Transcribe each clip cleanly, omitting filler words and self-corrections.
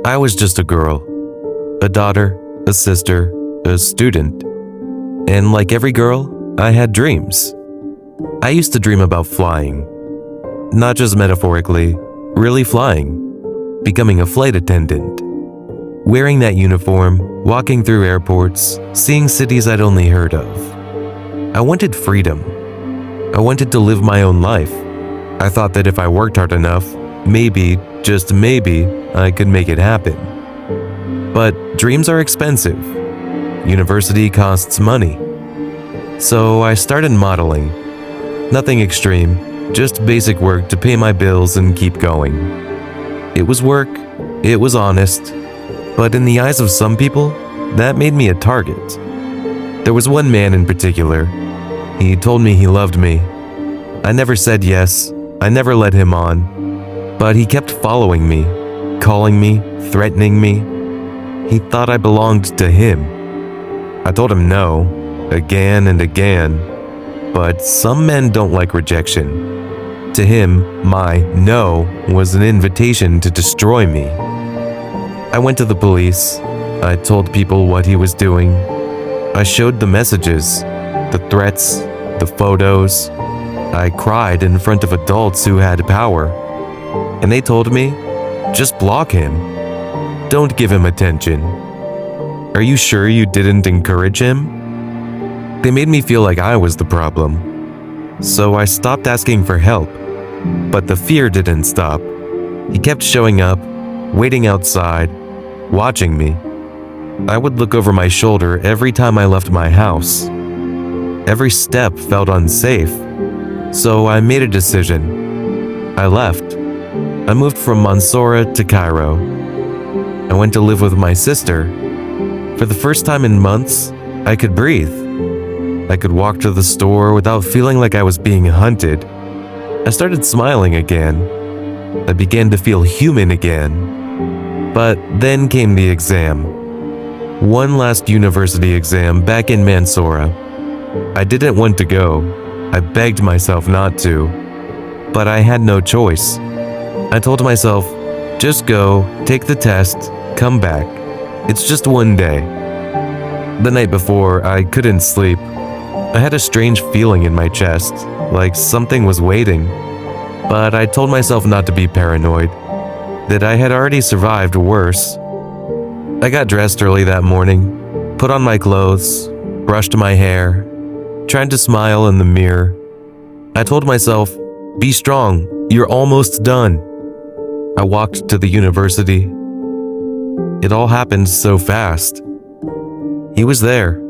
I was just a girl, a daughter, a sister, a student. And like every girl, I had dreams. I used to dream about flying. Not just metaphorically, really flying. Becoming a flight attendant. Wearing that uniform, walking through airports, seeing cities I'd only heard of. I wanted freedom. I wanted to live my own life. I thought that if I worked hard enough, maybe, just maybe, I could make it happen. But dreams are expensive. University costs money. So I started modeling. Nothing extreme, just basic work to pay my bills and keep going. It was work, it was honest, but in the eyes of some people, that made me a target. There was one man in particular. He told me he loved me. I never said yes, I never led him on, but he kept following me, calling me, threatening me. He thought I belonged to him. I told him no, again and again, but some men don't like rejection. To him, my no was an invitation to destroy me. I went to the police. I told people what he was doing. I showed the messages, the threats, the photos. I cried in front of adults who had power. And they told me, just block him. Don't give him attention. Are you sure you didn't encourage him? They made me feel like I was the problem. So I stopped asking for help. But the fear didn't stop. He kept showing up, waiting outside, watching me. I would look over my shoulder every time I left my house. Every step felt unsafe. So I made a decision. I left. I moved from Mansoura to Cairo. I went to live with my sister. For the first time in months, I could breathe. I could walk to the store without feeling like I was being hunted. I started smiling again. I began to feel human again. But then came the exam. One last university exam back in Mansoura. I didn't want to go. I begged myself not to. But I had no choice. I told myself, just go, take the test, come back. It's just one day. The night before, I couldn't sleep. I had a strange feeling in my chest, like something was waiting. But I told myself not to be paranoid, that I had already survived worse. I got dressed early that morning, put on my clothes, brushed my hair, tried to smile in the mirror. I told myself, be strong, you're almost done. I walked to the university. It all happened so fast. He was there.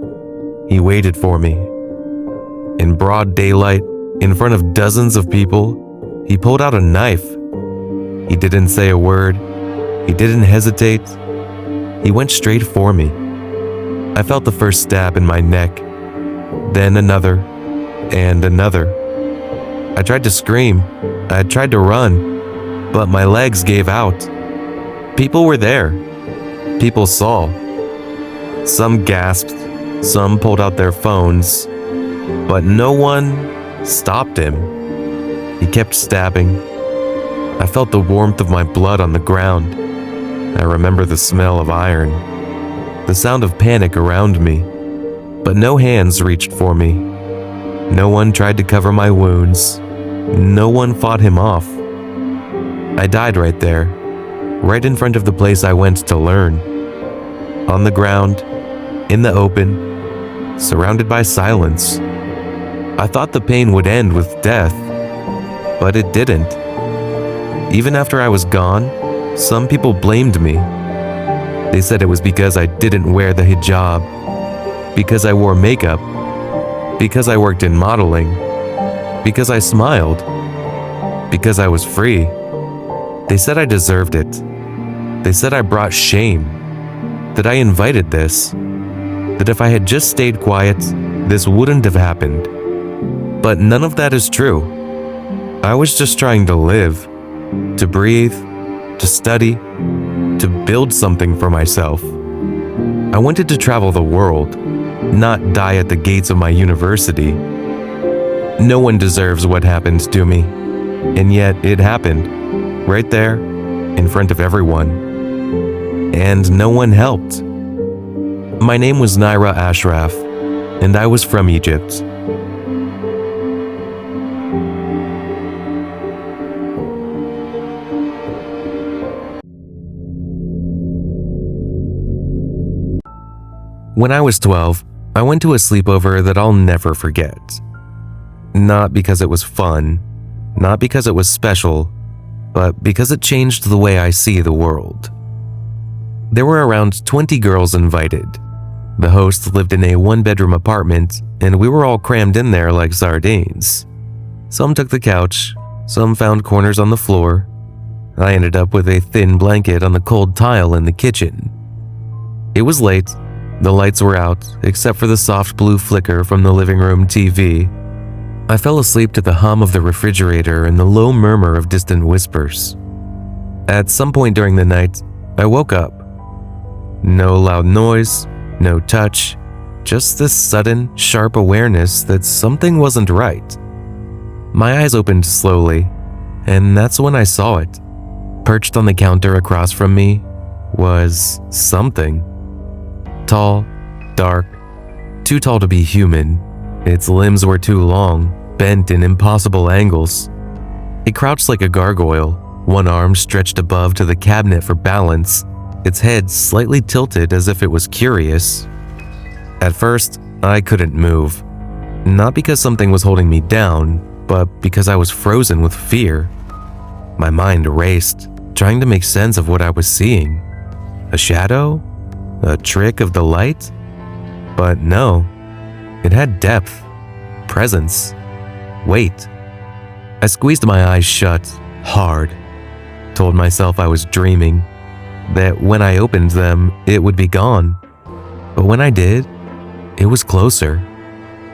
He waited for me. In broad daylight, in front of dozens of people, he pulled out a knife. He didn't say a word. He didn't hesitate. He went straight for me. I felt the first stab in my neck, then another, and another. I tried to scream. I tried to run, but my legs gave out. People were there. People saw. Some gasped, some pulled out their phones, but no one stopped him. He kept stabbing. I felt the warmth of my blood on the ground. I remember the smell of iron, the sound of panic around me, but no hands reached for me. No one tried to cover my wounds. No one fought him off. I died right there, right in front of the place I went to learn. On the ground, in the open, surrounded by silence. I thought the pain would end with death, but it didn't. Even after I was gone, some people blamed me. They said it was because I didn't wear the hijab, because I wore makeup, because I worked in modeling, because I smiled, because I was free. They said I deserved it. They said I brought shame, that I invited this, that if I had just stayed quiet, this wouldn't have happened. But none of that is true. I was just trying to live, to breathe, to study, to build something for myself. I wanted to travel the world, not die at the gates of my university. No one deserves what happened to me, and yet it happened, right there, in front of everyone. and no one helped. My name was Naira Ashraf, and I was from Egypt. When I was 12, I went to a sleepover that I'll never forget. Not because it was fun, not because it was special, but because it changed the way I see the world. There were around 20 girls invited. The host lived in a one-bedroom apartment, and we were all crammed in there like sardines. Some took the couch, some found corners on the floor. I ended up with a thin blanket on the cold tile in the kitchen. It was late. The lights were out, except for the soft blue flicker from the living room TV. I fell asleep to the hum of the refrigerator and the low murmur of distant whispers. At some point during the night, I woke up. No loud noise, no touch, just this sudden, sharp awareness that something wasn't right. My eyes opened slowly, and that's when I saw it. Perched on the counter across from me was something. Tall, dark, too tall to be human. Its limbs were too long, bent in impossible angles. It crouched like a gargoyle, one arm stretched above to the cabinet for balance, its head slightly tilted as if it was curious. At first, I couldn't move. Not because something was holding me down, but because I was frozen with fear. My mind raced, trying to make sense of what I was seeing. A shadow? A trick of the light? But no, it had depth, presence, weight. I squeezed my eyes shut, hard, told myself I was dreaming, that when I opened them, it would be gone. But when I did, it was closer,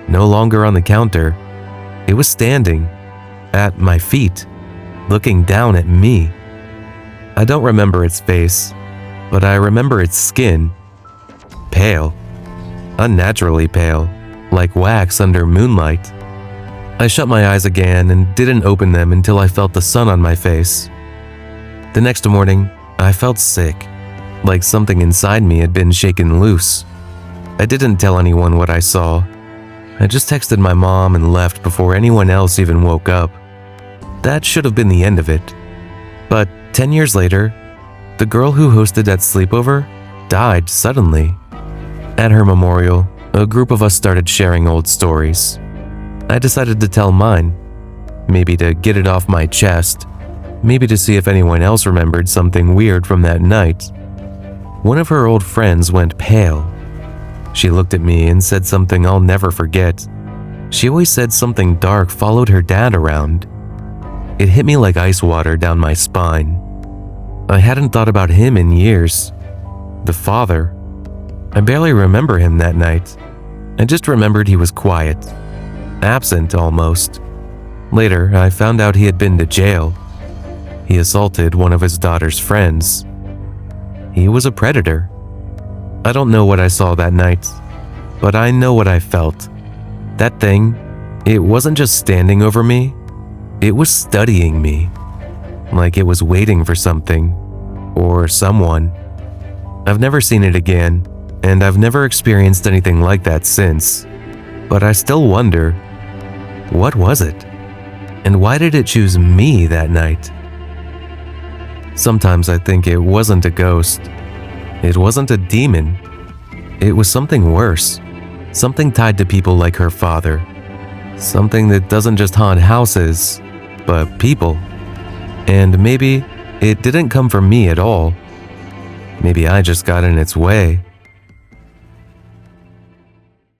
no longer on the counter. It was standing, at my feet, looking down at me. I don't remember its face, but I remember its skin. Pale. Unnaturally pale, like wax under moonlight. I shut my eyes again and didn't open them until I felt the sun on my face. The next morning, I felt sick, like something inside me had been shaken loose. I didn't tell anyone what I saw. I just texted my mom and left before anyone else even woke up. That should have been the end of it. But 10 years later, the girl who hosted that sleepover died suddenly. At her memorial, a group of us started sharing old stories. I decided to tell mine, maybe to get it off my chest, maybe to see if anyone else remembered something weird from that night. One of her old friends went pale. She looked at me and said something I'll never forget. She always said something dark followed her dad around. It hit me like ice water down my spine. I hadn't thought about him in years. The father. I barely remember him that night. I just remembered he was quiet, absent almost. Later, I found out he had been to jail. He assaulted one of his daughter's friends. He was a predator. I don't know what I saw that night, but I know what I felt. That thing, it wasn't just standing over me, it was studying me, like it was waiting for something, or someone. I've never seen it again, and I've never experienced anything like that since. But I still wonder, what was it? And why did it choose me that night? Sometimes I think it wasn't a ghost. It wasn't a demon. It was something worse. Something tied to people like her father. Something that doesn't just haunt houses, but people. And maybe it didn't come from me at all. Maybe I just got in its way.